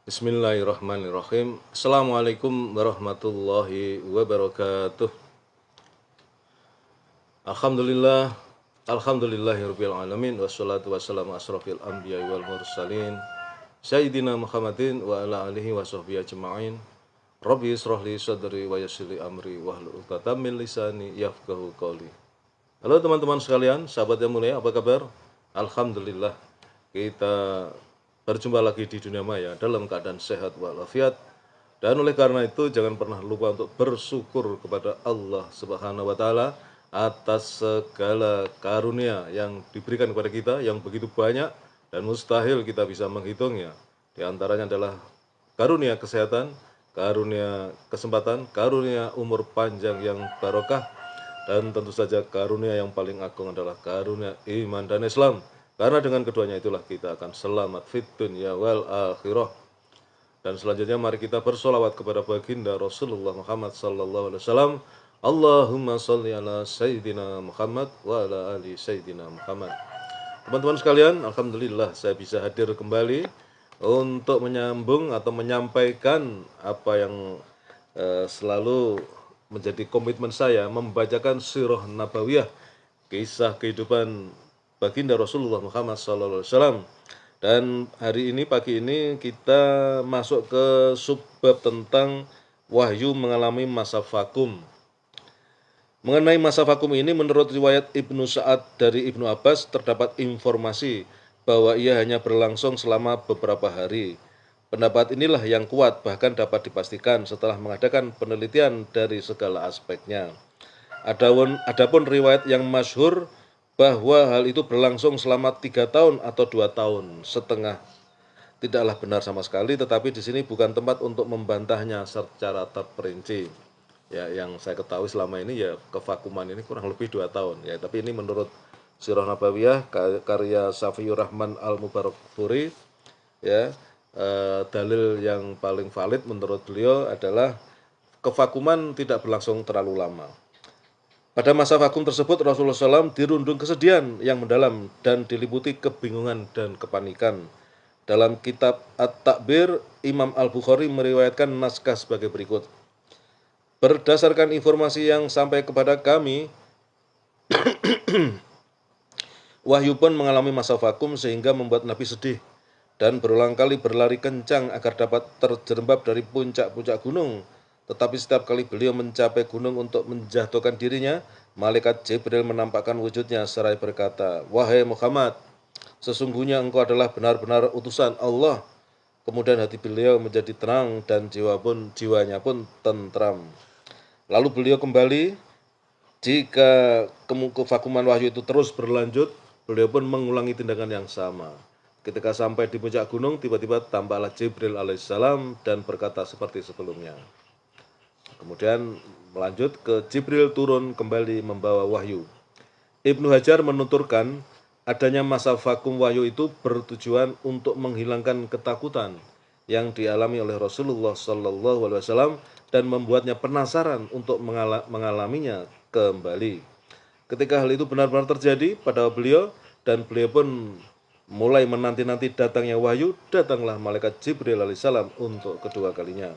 Bismillahirrahmanirrahim. Assalamualaikum warahmatullahi wabarakatuh. Alhamdulillah, alhamdulillahirabbil alamin wassalatu wassalamu asrofil anbiya'i wal mursalin Sayyidina Muhammadin wa ala alihi wa sahbihi ajma'in. Rabbi israh li sadri wa yassir li amri wahlul 'uqdatam min lisani yafqahu qawli. Halo teman-teman sekalian, sahabat yang mulia, apa kabar? Alhamdulillah, kita berjumpa lagi di dunia maya dalam keadaan sehat walafiat. Dan oleh karena itu jangan pernah lupa untuk bersyukur kepada Allah Subhanahu wa taala atas segala karunia yang diberikan kepada kita yang begitu banyak dan mustahil kita bisa menghitungnya. Di antaranya adalah karunia kesehatan, karunia kesempatan, karunia umur panjang yang barokah, dan tentu saja karunia yang paling agung adalah karunia iman dan Islam. Karena dengan keduanya itulah kita akan selamat fid dunya wal akhirah. Dan selanjutnya mari kita bersolawat kepada baginda Rasulullah Muhammad sallallahu alaihi wasallam. Allahumma sholli ala Sayyidina Muhammad wa ala ali Sayyidina Muhammad. Teman-teman sekalian, alhamdulillah saya bisa hadir kembali untuk menyambung atau menyampaikan apa yang selalu menjadi komitmen saya, membacakan sirah nabawiyah, kisah kehidupan baginda Rasulullah Muhammad SAW. Dan hari ini, pagi ini, kita masuk ke subbab tentang wahyu mengalami masa vakum. Mengenai masa vakum ini, menurut riwayat Ibnu Sa'ad dari Ibnu Abbas, terdapat informasi bahwa ia hanya berlangsung selama beberapa hari. Pendapat inilah yang kuat, bahkan dapat dipastikan setelah mengadakan penelitian dari segala aspeknya. Adapun riwayat yang masyhur bahwa hal itu berlangsung selama 3 tahun atau 2 tahun setengah tidaklah benar sama sekali, tetapi di sini bukan tempat untuk membantahnya secara terperinci. Ya, yang saya ketahui selama ini ya kevakuman ini kurang lebih 2 tahun ya, tapi ini menurut Sirah Nabawiyah karya Safiyur Rahman Al-Mubarakfuri ya, dalil yang paling valid menurut beliau adalah kevakuman tidak berlangsung terlalu lama. Pada masa vakum tersebut Rasulullah SAW dirundung kesedihan yang mendalam dan diliputi kebingungan dan kepanikan. Dalam kitab At-Takbir, Imam Al-Bukhari meriwayatkan naskah sebagai berikut. Berdasarkan informasi yang sampai kepada kami, wahyu pun mengalami masa vakum sehingga membuat Nabi sedih dan berulang kali berlari kencang agar dapat terjerembab dari puncak-puncak gunung. Tetapi setiap kali beliau mencapai gunung untuk menjatuhkan dirinya, malaikat Jibril menampakkan wujudnya seraya berkata, "Wahai Muhammad, sesungguhnya engkau adalah benar-benar utusan Allah." Kemudian hati beliau menjadi tenang dan jiwanya pun tentram. Lalu beliau kembali. Jika kevakuman wahyu itu terus berlanjut, beliau pun mengulangi tindakan yang sama. Ketika sampai di puncak gunung, tiba-tiba tampaklah Jibril alaihissalam dan berkata seperti sebelumnya. Kemudian melanjut ke Jibril turun kembali membawa wahyu. Ibnu Hajar menuturkan adanya masa vakum wahyu itu bertujuan untuk menghilangkan ketakutan yang dialami oleh Rasulullah SAW dan membuatnya penasaran untuk mengalaminya kembali. Ketika hal itu benar-benar terjadi pada beliau dan beliau pun mulai menanti-nanti datangnya wahyu, datanglah malaikat Jibril alaihissalam untuk kedua kalinya.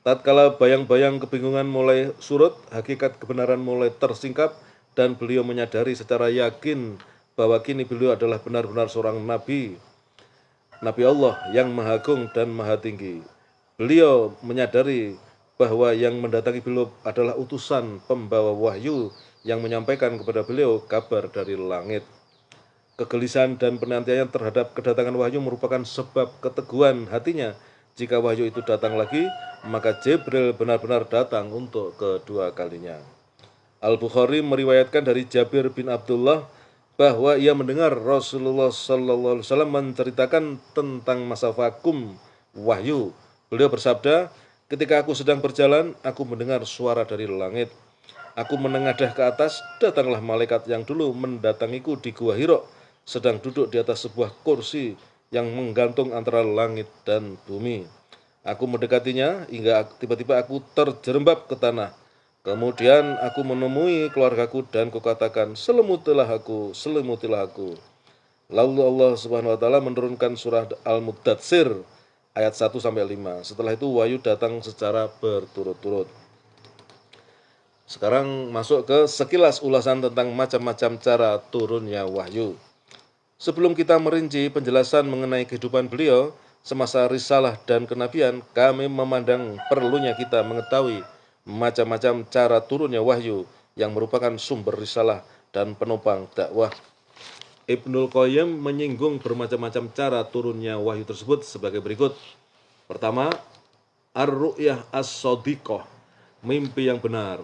Tatkala bayang-bayang kebingungan mulai surut, hakikat kebenaran mulai tersingkap dan beliau menyadari secara yakin bahwa kini beliau adalah benar-benar seorang nabi Allah yang maha agung dan maha tinggi. Beliau menyadari bahwa yang mendatangi beliau adalah utusan pembawa wahyu yang menyampaikan kepada beliau kabar dari langit. Kegelisahan dan penantian terhadap kedatangan wahyu merupakan sebab keteguhan hatinya. Jika wahyu itu datang lagi, maka Jibril benar-benar datang untuk kedua kalinya. Al-Bukhari meriwayatkan dari Jabir bin Abdullah bahwa ia mendengar Rasulullah SAW menceritakan tentang masa vakum wahyu. Beliau bersabda, "Ketika aku sedang berjalan, aku mendengar suara dari langit. Aku menengadah ke atas, datanglah malaikat yang dulu mendatangiku di Gua Hira, sedang duduk di atas sebuah kursi yang menggantung antara langit dan bumi. Aku mendekatinya hingga tiba-tiba aku terjerembab ke tanah. Kemudian aku menemui keluargaku dan kukatakan, selimutilah aku, selimutilah aku." Lalu Allah Subhanahu wa taala menurunkan surah Al-Muddatsir ayat 1 sampai 5. Setelah itu wahyu datang secara berturut-turut. Sekarang masuk ke sekilas ulasan tentang macam-macam cara turunnya wahyu. Sebelum kita merinci penjelasan mengenai kehidupan beliau semasa risalah dan kenabian, kami memandang perlunya kita mengetahui macam-macam cara turunnya wahyu yang merupakan sumber risalah dan penopang dakwah. Ibnul Qayyim menyinggung bermacam-macam cara turunnya wahyu tersebut sebagai berikut. Pertama, ar-ru'yah as-sadiqah, mimpi yang benar.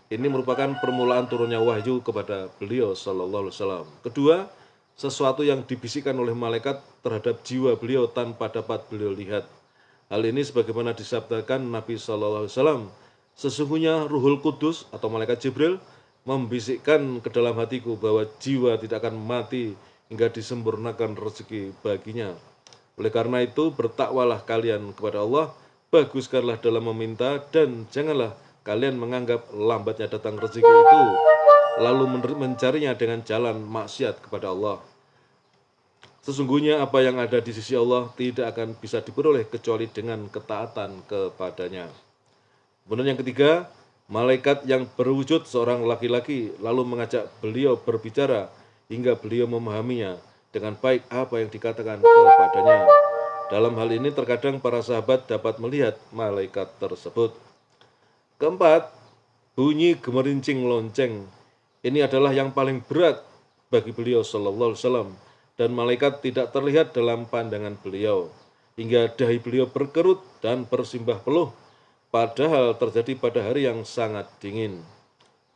Ini merupakan permulaan turunnya wahyu kepada beliau sallallahu alaihi wasallam. Kedua, sesuatu yang dibisikkan oleh malaikat terhadap jiwa beliau tanpa dapat beliau lihat. Hal ini sebagaimana disabdakan Nabi sallallahu alaihi wasallam, sesungguhnya Ruhul Kudus atau malaikat Jibril membisikkan ke dalam hatiku bahwa jiwa tidak akan mati hingga disempurnakan rezeki baginya. Oleh karena itu, bertakwalah kalian kepada Allah, baguskanlah dalam meminta, dan janganlah kalian menganggap lambatnya datang rezeki itu, lalu mencarinya dengan jalan maksiat kepada Allah. Sesungguhnya apa yang ada di sisi Allah tidak akan bisa diperoleh kecuali dengan ketaatan kepadanya. Kemudian yang ketiga, malaikat yang berwujud seorang laki-laki lalu mengajak beliau berbicara hingga beliau memahaminya dengan baik apa yang dikatakan kepadanya. Dalam hal ini terkadang para sahabat dapat melihat malaikat tersebut. Keempat, bunyi gemerincing lonceng. Ini adalah yang paling berat bagi beliau sallallahu alaihi wasallam, dan malaikat tidak terlihat dalam pandangan beliau hingga dahi beliau berkerut dan bersimbah peluh, padahal terjadi pada hari yang sangat dingin.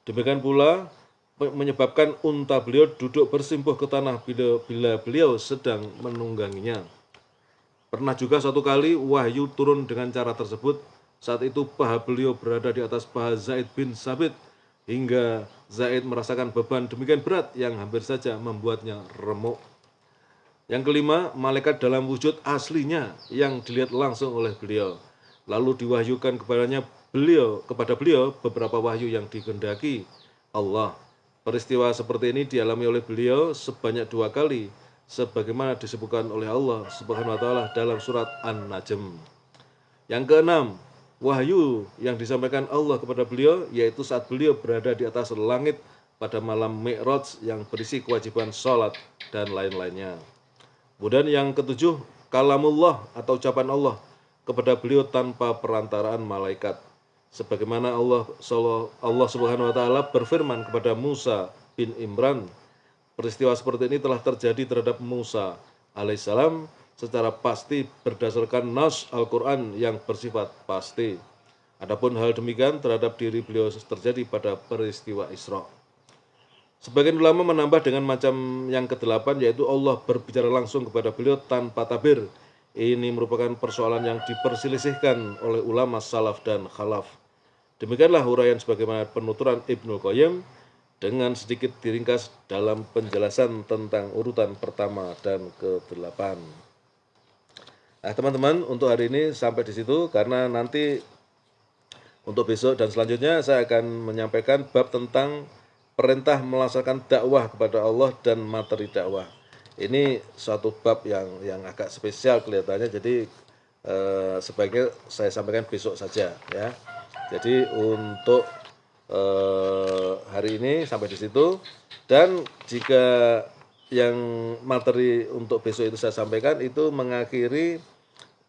Demikian pula menyebabkan unta beliau duduk bersimpuh ke tanah bila beliau sedang menungganginya. Pernah juga suatu kali wahyu turun dengan cara tersebut. Saat itu paha beliau berada di atas paha Zaid bin Sabit hingga Zaid merasakan beban demikian berat yang hampir saja membuatnya remuk. Yang kelima, malaikat dalam wujud aslinya yang dilihat langsung oleh beliau. Lalu diwahyukan kepada beliau beberapa wahyu yang dikehendaki Allah. Peristiwa seperti ini dialami oleh beliau sebanyak 2 kali, sebagaimana disebutkan oleh Allah Subhanahu wa taala dalam surat An-Najm. Yang keenam, wahyu yang disampaikan Allah kepada beliau yaitu saat beliau berada di atas langit pada malam Mi'raj yang berisi kewajiban sholat dan lain-lainnya. Kemudian yang ketujuh, kalamullah atau ucapan Allah kepada beliau tanpa perantaraan malaikat. Sebagaimana Allah Subhanahu wa taala berfirman kepada Musa bin Imran, peristiwa seperti ini telah terjadi terhadap Musa alaihissalam secara pasti berdasarkan nas Al-Quran yang bersifat pasti. Adapun hal demikian terhadap diri beliau terjadi pada peristiwa Isra. Sebagian ulama menambah dengan macam yang ke-8, yaitu Allah berbicara langsung kepada beliau tanpa tabir. Ini merupakan persoalan yang diperselisihkan oleh ulama salaf dan khalaf. Demikianlah huraian sebagaimana penuturan Ibnul Qayyim dengan sedikit diringkas dalam penjelasan tentang urutan pertama dan ke-8. Nah, teman-teman, untuk hari ini sampai di situ, karena nanti untuk besok dan selanjutnya saya akan menyampaikan bab tentang perintah melaksanakan dakwah kepada Allah dan materi dakwah. Ini suatu bab yang agak spesial kelihatannya, jadi sebaiknya saya sampaikan besok saja ya. Jadi untuk hari ini sampai di situ, dan jika yang materi untuk besok itu saya sampaikan itu mengakhiri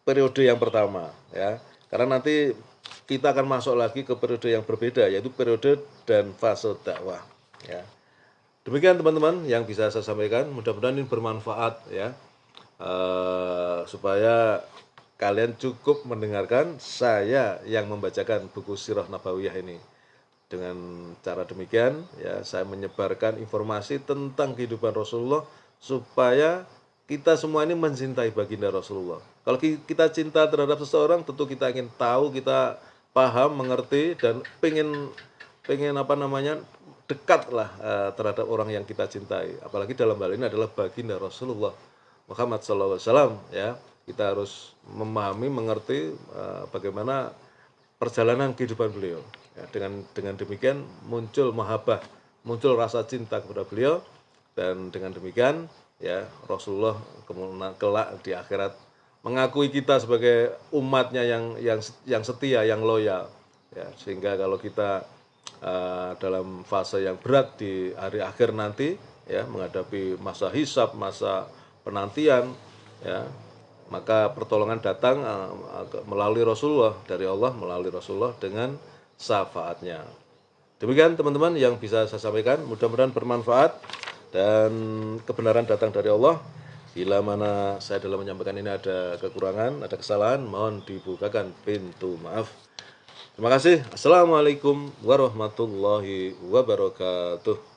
periode yang pertama ya, karena nanti kita akan masuk lagi ke periode yang berbeda, yaitu periode dan fase dakwah ya. Demikian teman-teman yang bisa saya sampaikan, mudah-mudahan ini bermanfaat ya, supaya kalian cukup mendengarkan saya yang membacakan buku Sirah Nabawiyah ini. Dengan cara demikian ya, saya menyebarkan informasi tentang kehidupan Rasulullah supaya kita semua ini mencintai baginda Rasulullah. Kalau kita cinta terhadap seseorang, tentu kita ingin tahu, kita paham, mengerti, dan pengen dekat lah terhadap orang yang kita cintai. Apalagi dalam hal ini adalah baginda Rasulullah Muhammad SAW ya. Kita harus memahami, mengerti bagaimana perjalanan kehidupan beliau. Ya, dengan demikian muncul mahabbah, muncul rasa cinta kepada beliau, dan dengan demikian ya Rasulullah kemudian kelak di akhirat mengakui kita sebagai umatnya yang setia, yang loyal. Ya, sehingga kalau kita dalam fase yang berat di hari akhir nanti, ya, menghadapi masa hisab, masa penantian, ya, maka pertolongan datang melalui Rasulullah, dari Allah melalui Rasulullah dengan syafaatnya. Demikian teman-teman yang bisa saya sampaikan, mudah-mudahan bermanfaat dan kebenaran datang dari Allah. Bila mana saya dalam menyampaikan ini ada kekurangan, ada kesalahan, mohon dibukakan pintu maaf. Terima kasih. Assalamualaikum warahmatullahi wabarakatuh.